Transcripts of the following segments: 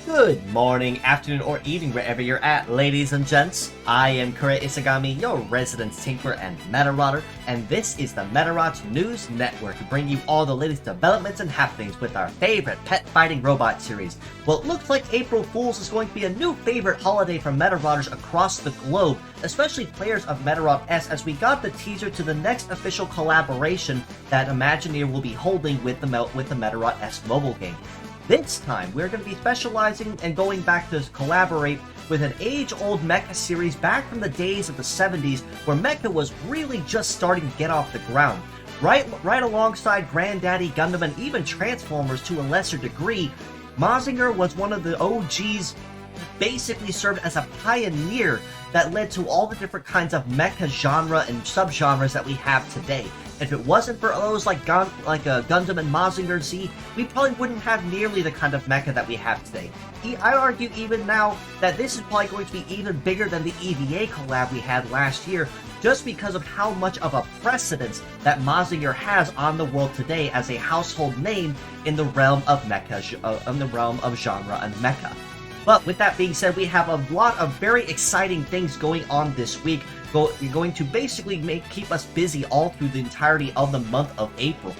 Good morning, afternoon, or evening, wherever you're at, ladies and gents. I am Kurojiri Isagami, your resident tinkerer and Medarot, and this is the Medarot News Network to bring you all the latest developments and happenings with our favorite pet-fighting robot series. Well, it looks like April Fool's is going to be a new favorite holiday for Medarotters across the globe, especially players of Medarot S, as we got the teaser to the next official collaboration that Imagineer will be holding with the Medarot S mobile game. This time, we're going to be specializing and going back to collaborate with an age-old Mecha series back from the days of the 70s, where Mecha was really just starting to get off the ground. Right alongside Granddaddy Gundam and even Transformers to a lesser degree, Mazinger was one of the OGs, basically served as a pioneer that led to all the different kinds of mecha genre and subgenres that we have today. If it wasn't for those like Gundam and Mazinger Z, we probably wouldn't have nearly the kind of mecha that we have today. I'd argue even now that this is probably going to be even bigger than the EVA collab we had last year, just because of how much of a precedence that Mazinger has on the world today as a household name in the realm of mecha, in the realm of genre and mecha. But with that being said, we have a lot of very exciting things going on this week. You're going to basically keep us busy all through the entirety of the month of April.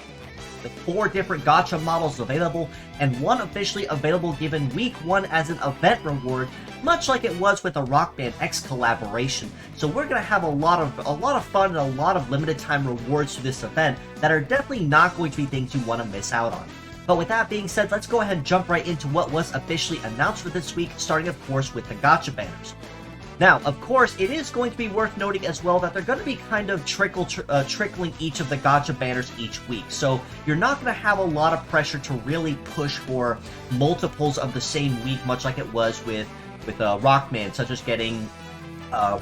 With 4 different gacha models available, and 1 officially available given week 1 as an event reward, much like it was with the Rock Band X collaboration. So we're going to have a lot of fun and a lot of limited time rewards to this event that are definitely not going to be things you want to miss out on. But with that being said, let's go ahead and jump right into what was officially announced for this week, starting of course with the Gacha Banners. Now, of course, it is going to be worth noting as well that they're going to be kind of trickling each of the Gacha Banners each week. So you're not going to have a lot of pressure to really push for multiples of the same week, much like it was with Rockman, such as getting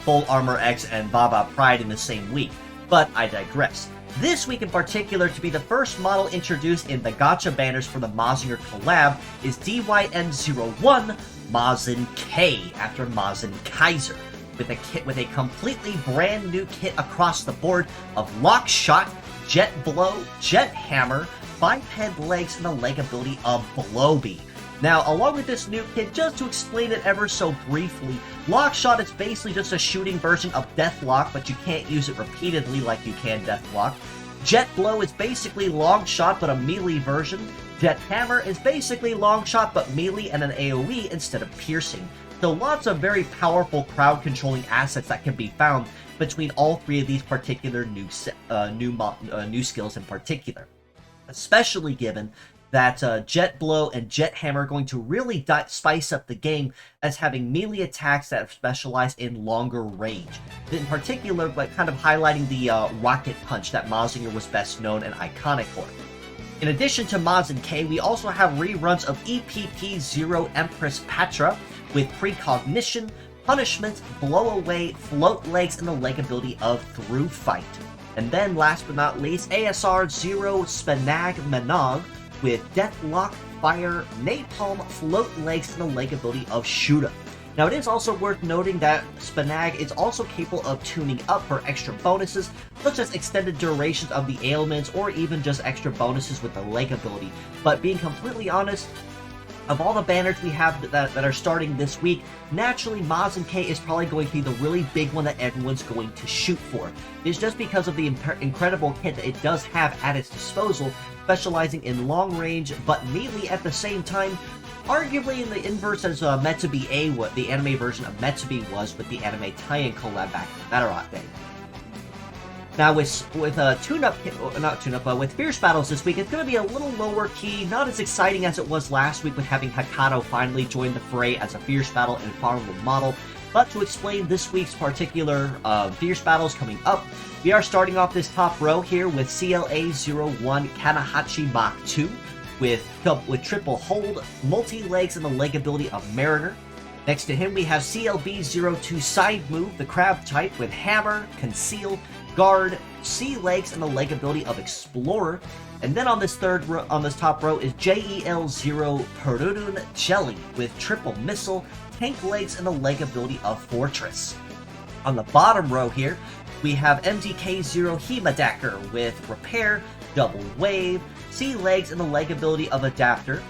Full Armor X and Baba Pride in the same week. But I digress. This week in particular, to be the first model introduced in the Gacha Banners for the Mazinger collab, is DYN01 Mazin K, after Mazin Kaiser, with a completely brand new kit across the board of Lock Shot, Jet Blow, Jet Hammer, Biped Legs, and the leg ability of Blowbee. Now, along with this new kit, just to explain it ever so briefly, Lock Shot is basically just a shooting version of Deathlock, but you can't use it repeatedly like you can Deathlock. Jet Blow is basically Long Shot, but a melee version. Jet Hammer is basically Long Shot, but melee and an AoE instead of piercing. So lots of very powerful crowd-controlling assets that can be found between all 3 of these particular new skills in particular. Especially given that Jet Blow and Jet Hammer are going to really spice up the game as having melee attacks that specialize in longer range. In particular, but kind of highlighting the Rocket Punch that Mazinger was best known and iconic for. In addition to Mazin K, we also have reruns of EPP-0 Empress Patra with Precognition, Punishment, Blow Away, Float Legs, and the leg ability of Through Fight. And then, last but not least, ASR 0 Spanag Manog with Deathlock, Fire, Napalm, Float Legs, and the leg ability of Shuda. Now, it is also worth noting that Spanag is also capable of tuning up for extra bonuses, such as extended durations of the ailments, or even just extra bonuses with the leg ability. But being completely honest, of all the banners we have that are starting this week, naturally Mazinger is probably going to be the really big one that everyone's going to shoot for. It's just because of the incredible kit that it does have at its disposal, specializing in long range, but melee at the same time, arguably in the inverse as Metabee what the anime version of Metabee was with the anime tie-in collab back in the Medarot day. Now with with Fierce Battles this week, it's going to be a little lower key, not as exciting as it was last week with having Hakato finally join the fray as a Fierce Battle and farmable model. But to explain this week's particular Fierce Battles coming up, we are starting off this top row here with CLA-01 Kanahachi Mach 2 with triple hold, multi-legs, and the leg ability of Mariner. Next to him we have CLB-02 Side Move, the Crab type with Hammer, Conceal, Guard, C legs, and the leg ability of Explorer. And then on this top row is JEL-0 Perudun Jelly with triple missile, tank legs, and the leg ability of Fortress. On the bottom row here, we have MDK-0 Himadacker with Repair, Double Wave, C legs, and the leg ability of Adapter.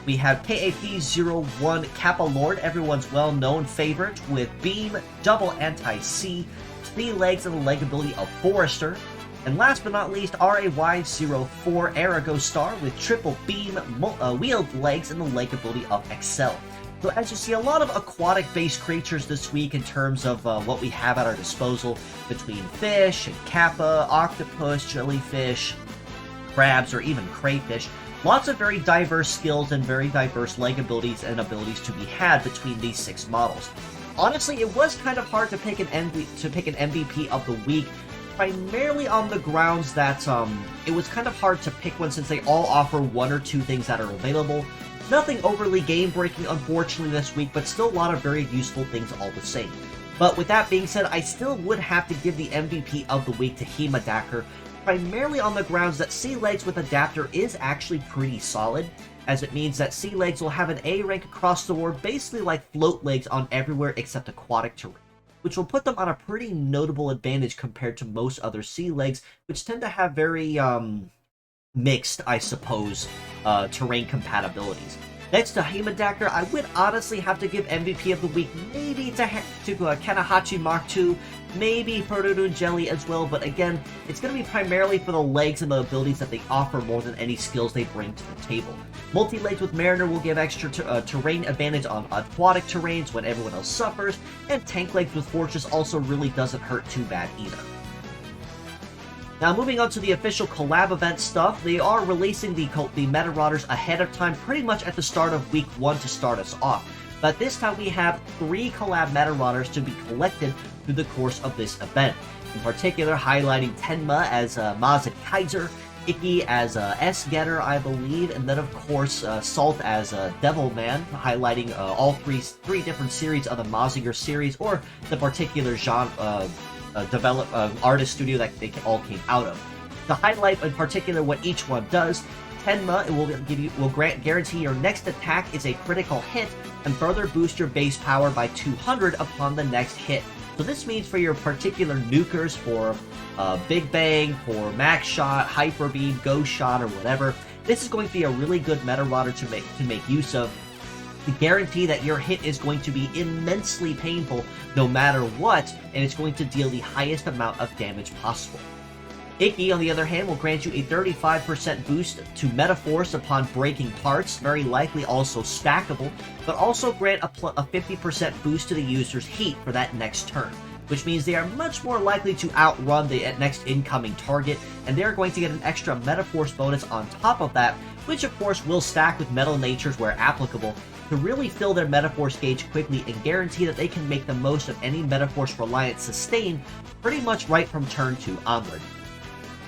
We have KAP-01 Kappa Lord, everyone's well-known favorite, with Beam, Double Anti-C, C legs, and the leg ability of Forester. And last but not least, RAY-04 Arago Star with triple beam, wheeled legs, and the leg ability of Excel. So as you see, a lot of aquatic-based creatures this week in terms of what we have at our disposal between fish and kappa, octopus, jellyfish, crabs, or even crayfish. Lots of very diverse skills and very diverse leg abilities and abilities to be had between these 6 models. Honestly, it was kind of hard to pick an MVP of the week, primarily on the grounds that it was kind of hard to pick one since they all offer 1 or 2 things that are available. Nothing overly game-breaking, unfortunately, this week, but still a lot of very useful things all the same. But with that being said, I still would have to give the MVP of the week to Himadacker, primarily on the grounds that C legs with Adapter is actually pretty solid, as it means that C legs will have an A rank across the board, basically like float legs on everywhere except aquatic terrain, which will put them on a pretty notable advantage compared to most other C legs, which tend to have very mixed, I suppose, terrain compatibilities. Next to Himadacker, I would honestly have to give MVP of the week maybe to Kanahachi Mach 2, maybe Perudun Jelly as well, but again, it's going to be primarily for the legs and the abilities that they offer more than any skills they bring to the table. Multi-legs with Mariner will give extra terrain advantage on aquatic terrains when everyone else suffers, and tank legs with Fortress also really doesn't hurt too bad either. Now, moving on to the official collab event stuff, they are releasing the Metarotters ahead of time, pretty much at the start of week 1 to start us off. But this time we have 3 collab Metarotters to be collected through the course of this event. In particular, highlighting Tenma as Mazet Kaiser, Ikki as S-Getter, I believe, and then of course Salt as Devilman, highlighting all three different series of the Mazinger series, or the particular genre artist studio that they all came out of. To highlight in particular what each one does, Tenma will guarantee your next attack is a critical hit and further boost your base power by 200 upon the next hit. So this means for your particular nukers, for Big Bang, for Max Shot, Hyper Beam, Ghost Shot, or whatever, this is going to be a really good Metarotter to make use of, to guarantee that your hit is going to be immensely painful no matter what, and it's going to deal the highest amount of damage possible. Ikki, on the other hand, will grant you a 35% boost to Metaforce upon breaking parts, very likely also stackable, but also grant a 50% boost to the user's heat for that next turn, which means they are much more likely to outrun the next incoming target, and they're going to get an extra Metaforce bonus on top of that, which of course will stack with Metal Natures where applicable, to really fill their Metaforce gauge quickly and guarantee that they can make the most of any Metaforce-reliant sustain pretty much right from turn 2 onward.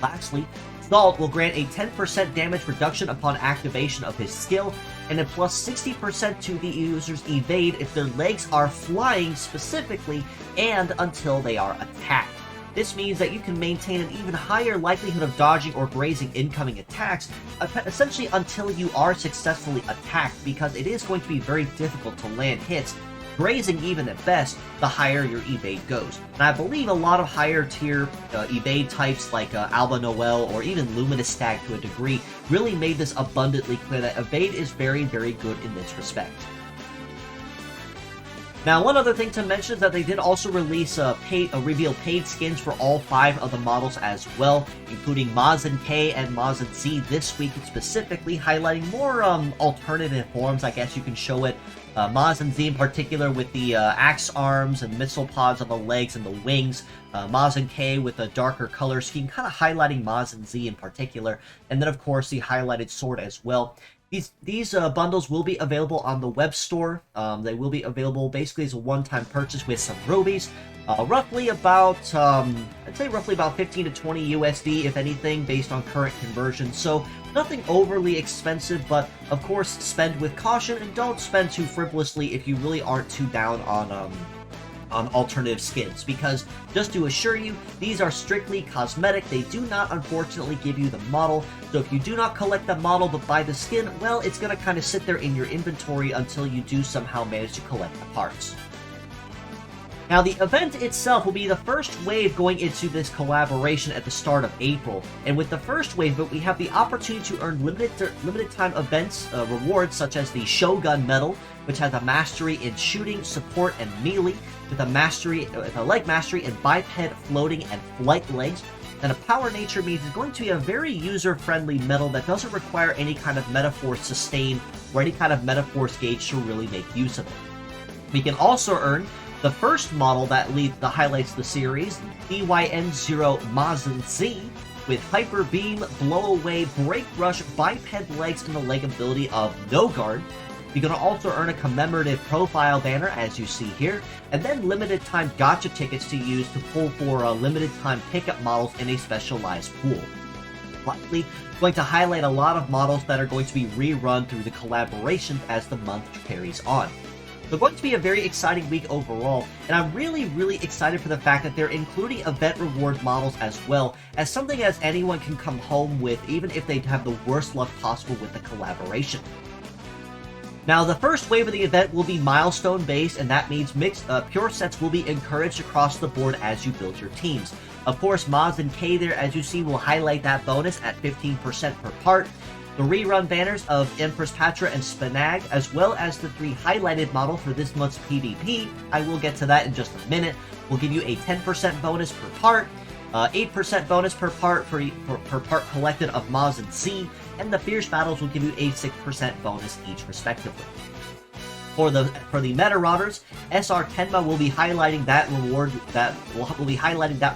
Lastly, Salt will grant a 10% damage reduction upon activation of his skill, and a plus 60% to the user's evade if their legs are flying specifically and until they are attacked. This means that you can maintain an even higher likelihood of dodging or grazing incoming attacks, essentially until you are successfully attacked, because it is going to be very difficult to land hits. Grazing even at best, the higher your evade goes. And I believe a lot of higher tier evade types like Alba Noel or even Luminous Stag to a degree really made this abundantly clear that evade is very, very good in this respect. Now, one other thing to mention is that they did also release reveal paid skins for all 5 of the models as well, including Mazin K and Mazin Z this week, specifically highlighting more alternative forms, I guess you can show it. Mazin Z in particular with the axe arms and missile pods on the legs and the wings. Mazin K with a darker color scheme, kind of highlighting Mazin Z in particular. And then, of course, the highlighted sword as well. These bundles will be available on the web store. They will be available basically as a one-time purchase with some rubies. Roughly about, I'd say roughly about 15 to 20 USD, if anything, based on current conversion. So nothing overly expensive, but of course spend with caution and don't spend too frivolously if you really aren't too down on alternative skins, because just to assure you, these are strictly cosmetic. They do not unfortunately give you the model, so if you do not collect the model but buy the skin, well, it's gonna kind of sit there in your inventory until you do somehow manage to collect the parts. Now, the event itself will be the first wave going into this collaboration at the start of April, and with the first wave, we have the opportunity to earn limited time events rewards such as the Shogun Medal, which has a mastery in shooting, support, and melee, with a leg mastery in biped, floating, and flight legs. And a power nature means it's going to be a very user-friendly medal that doesn't require any kind of Metaforce sustain or any kind of Metaforce gauge to really make use of it. We can also earn the first model that highlights the series, DYN0 Mazin Z, with Hyper Beam, Blow Away, Break Rush, Biped Legs, and the leg ability of No Guard. You're going to also earn a commemorative profile banner, as you see here, and then limited time gacha tickets to use to pull for limited time pickup models in a specialized pool. Likely going to highlight a lot of models that are going to be rerun through the collaboration as the month carries on. So going to be a very exciting week overall, and I'm really, really excited for the fact that they're including event reward models as well, as something as anyone can come home with, even if they have the worst luck possible with the collaboration. Now, the first wave of the event will be milestone-based, and that means pure sets will be encouraged across the board as you build your teams. Of course, Mazin K there, as you see, will highlight that bonus at 15% per part. The rerun banners of Empress Patra and Spanag, as well as the 3 highlighted models for this month's PvP, I will get to that in just a minute, will give you a 10% bonus per part, 8% bonus per part per part collected of Mazin Z, and the Fierce Battles will give you a 6% bonus each respectively. For the Medarotters, SR Tenma will be highlighting that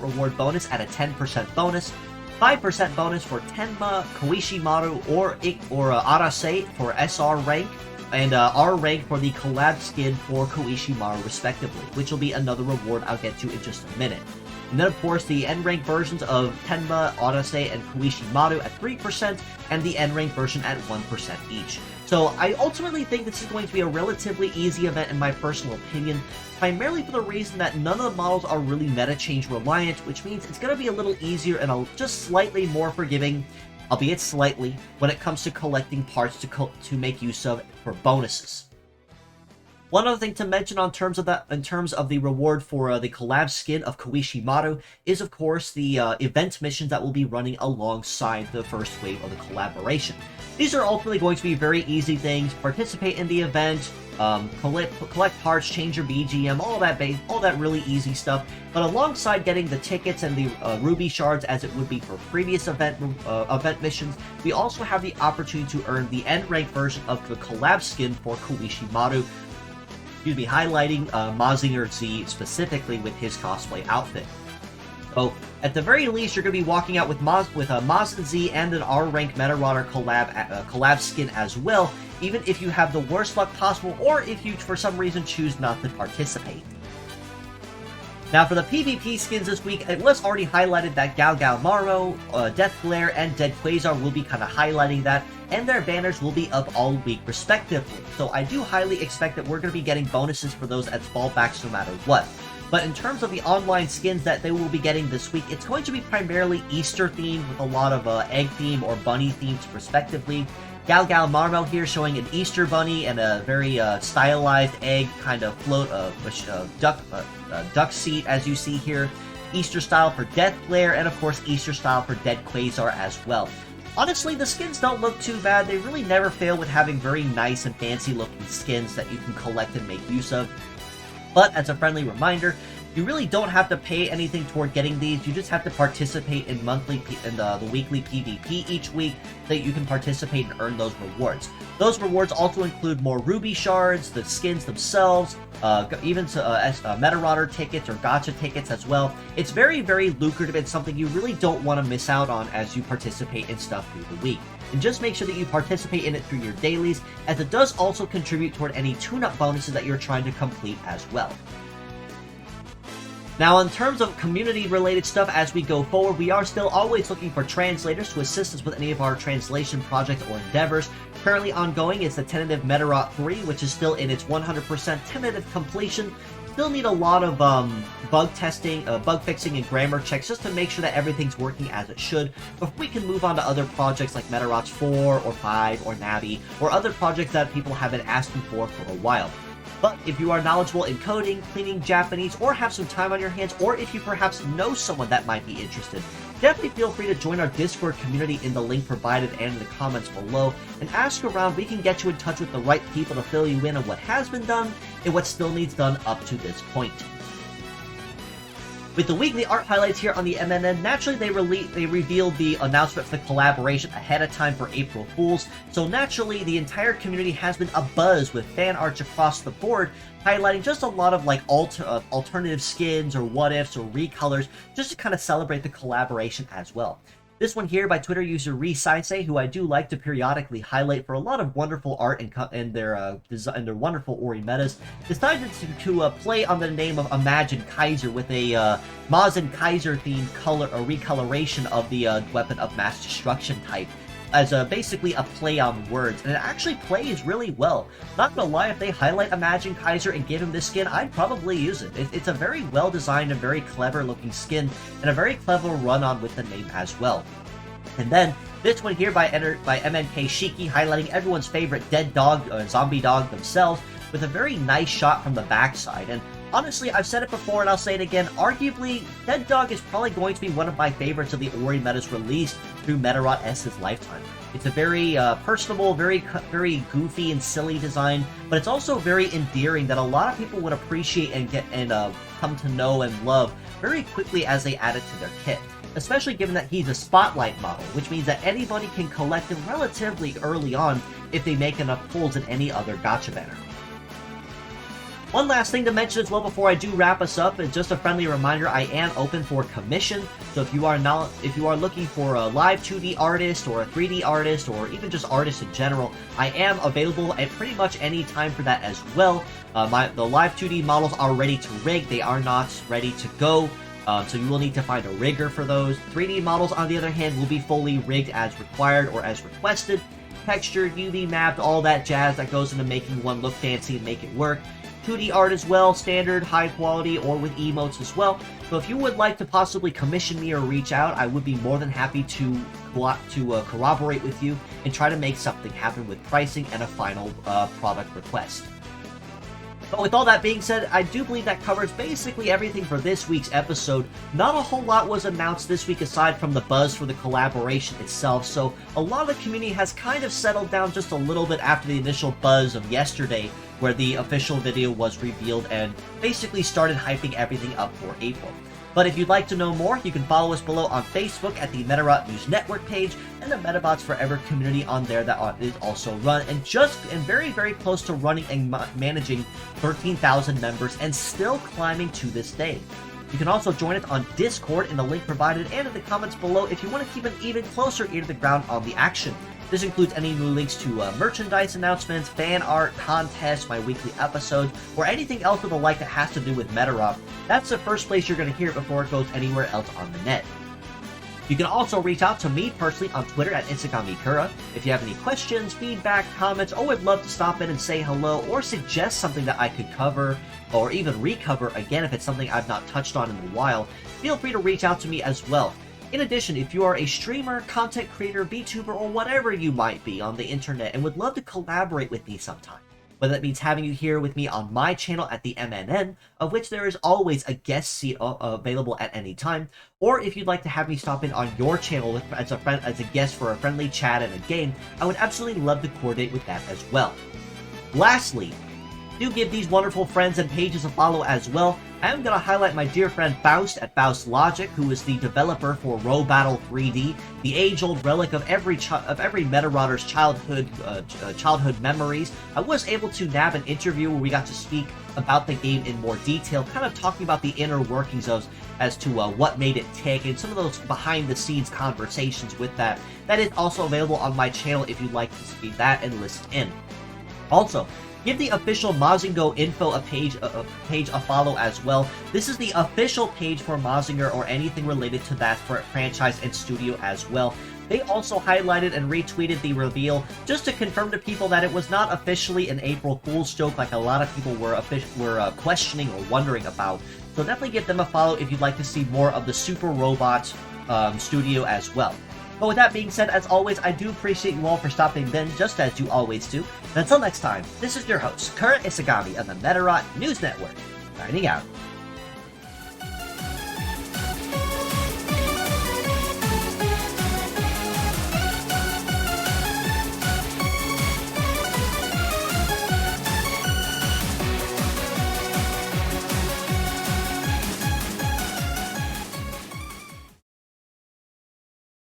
reward bonus at a 10% bonus. 5% bonus for Tenma, Koishimaru, or Arase for SR rank, and R rank for the collab skin for Koishimaru respectively, which will be another reward I'll get to in just a minute. And then, of course, the N-rank versions of Tenma, Arase, and Koishimaru at 3%, and the N-rank version at 1% each. So I ultimately think this is going to be a relatively easy event in my personal opinion, primarily for the reason that none of the models are really meta change reliant, which means it's going to be a little easier and just slightly more forgiving, albeit slightly, when it comes to collecting parts to make use of for bonuses. One other thing to mention in terms of the reward for the collab skin of Koishimaru is, of course, the event missions that will be running alongside the first wave of the collaboration. These are ultimately going to be very easy things. Participate in the event, collect parts, change your BGM, all that really easy stuff. But alongside getting the tickets and the ruby shards, as it would be for previous event missions, we also have the opportunity to earn the N-rank version of the collab skin for Koishimaru. You'd be highlighting Mazinger Z specifically with his cosplay outfit. So, at the very least, you're going to be walking out with Mazin Z and an R-rank Medarot collab skin as well, even if you have the worst luck possible, or if you, for some reason, choose not to participate. Now, for the PvP skins this week, it was already highlighted that Gao Gao Maro, Death Glare, and Dead Quasar will be kind of highlighting that, and their banners will be up all week respectively. So I do highly expect that we're going to be getting bonuses for those as fallbacks no matter what. But in terms of the online skins that they will be getting this week, it's going to be primarily Easter themed with a lot of egg theme or bunny themes respectively. Gal Gal Marmo here showing an Easter bunny and a very stylized egg kind of float duck seat as you see here. Easter style for Death Glare, and of course Easter style for Dead Quasar as well. Honestly, the skins don't look too bad. They really never fail with having very nice and fancy looking skins that you can collect and make use of. But as a friendly reminder, you really don't have to pay anything toward getting these. You just have to participate in the weekly PvP each week so that you can participate and earn those rewards. Those rewards also include more ruby shards, the skins themselves, even Medarot tickets or gacha tickets as well. It's very, very lucrative and something you really don't want to miss out on as you participate in stuff through the week. And just make sure that you participate in it through your dailies, as it does also contribute toward any tune-up bonuses that you're trying to complete as well. Now, in terms of community-related stuff as we go forward, we are still always looking for translators to assist us with any of our translation projects or endeavors. Currently ongoing is the tentative Medarot 3, which is still in its 100% tentative completion. Still need a lot of bug testing, bug fixing, and grammar checks just to make sure that everything's working as it should before we can move on to other projects like Medarot 4 or 5 or Navi or other projects that people have been asking for a while. But if you are knowledgeable in coding, cleaning Japanese, or have some time on your hands, or if you perhaps know someone that might be interested, definitely feel free to join our Discord community in the link provided and in the comments below, and ask around. We can get you in touch with the right people to fill you in on what has been done and what still needs done up to this point. With the weekly art highlights here on the MNN, naturally they revealed the announcement for the collaboration ahead of time for April Fools, so naturally the entire community has been abuzz with fan arts across the board, highlighting just a lot of like alternative skins or what-ifs or recolors, just to kind of celebrate the collaboration as well. This one here by Twitter user Resaisei, who I do like to periodically highlight for a lot of wonderful art and their wonderful Ori metas, decided to play on the name of Imagine Kaiser with a Mazinger Kaiser themed recoloration of the weapon of mass destruction type, as basically a play on words, and it actually plays really well. Not gonna lie, if they highlight Imagine Kaiser and give him this skin, I'd probably use it. It's a very well designed and very clever looking skin, and a very clever run on with the name as well. And then this one here by MNK Shiki, highlighting everyone's favorite dead dog, zombie dog themselves, with a very nice shot from the backside. And honestly, I've said it before and I'll say it again, arguably, Dead Dog is probably going to be one of my favorites of the Ori metas released through Medarot S's lifetime. It's a very personable, very goofy and silly design, but it's also very endearing that a lot of people would appreciate and come to know and love very quickly as they add it to their kit. Especially given that he's a spotlight model, which means that anybody can collect him relatively early on if they make enough pulls in any other Gacha Banner. One last thing to mention as well before I do wrap us up is just a friendly reminder: I am open for commission. So if you are looking for a live 2D artist or a 3D artist or even just artists in general, I am available at pretty much any time for that as well. The live 2D models are ready to rig; they are not ready to go. So you will need to find a rigger for those. 3D models, on the other hand, will be fully rigged as required or as requested. Textured, UV mapped, all that jazz that goes into making one look fancy and make it work. 2D art as well, standard, high quality, or with emotes as well. So if you would like to possibly commission me or reach out, I would be more than happy to corroborate with you and try to make something happen with pricing and a final product request. But with all that being said, I do believe that covers basically everything for this week's episode. Not a whole lot was announced this week aside from the buzz for the collaboration itself, so a lot of the community has kind of settled down just a little bit after the initial buzz of yesterday, where the official video was revealed and basically started hyping everything up for April. But if you'd like to know more, you can follow us below on Facebook at the Medarot News Network page and the Metabots Forever community on there that is also run and very, very close to running and managing 13,000 members and still climbing to this day. You can also join us on Discord in the link provided and in the comments below if you want to keep an even closer ear to the ground on the action. This includes any new links to merchandise announcements, fan art, contests, my weekly episodes, or anything else of the like that has to do with Medarot. That's the first place you're going to hear it before it goes anywhere else on the net. You can also reach out to me personally on Twitter at ItsuGamiKura. If you have any questions, feedback, comments, or would love to stop in and say hello, or suggest something that I could cover, or even recover again if it's something I've not touched on in a while, feel free to reach out to me as well. In addition, if you are a streamer, content creator, VTuber, or whatever you might be on the internet and would love to collaborate with me sometime, whether that means having you here with me on my channel at the MNN, of which there is always a guest seat available at any time, or if you'd like to have me stop in on your channel as a guest for a friendly chat and a game, I would absolutely love to coordinate with that as well. Lastly, do give these wonderful friends and pages a follow as well. I am going to highlight my dear friend Faust at Faust Logic, who is the developer for Row Battle 3D, the age-old relic of every Medarotter's childhood memories. I was able to nab an interview where we got to speak about the game in more detail, kind of talking about the inner workings as to what made it tick, and some of those behind-the-scenes conversations with that. That is also available on my channel if you'd like to see that and listen in. Also, give the official Mazinger info page a follow as well. This is the official page for Mazinger or anything related to that for franchise and studio as well. They also highlighted and retweeted the reveal just to confirm to people that it was not officially an April Fool's joke like a lot of people were questioning or wondering about. So definitely give them a follow if you'd like to see more of the Super Robot studio as well. But with that being said, as always, I do appreciate you all for stopping in, just as you always do. And until next time, this is your host, Kura Isagami of the Medarot News Network, signing out.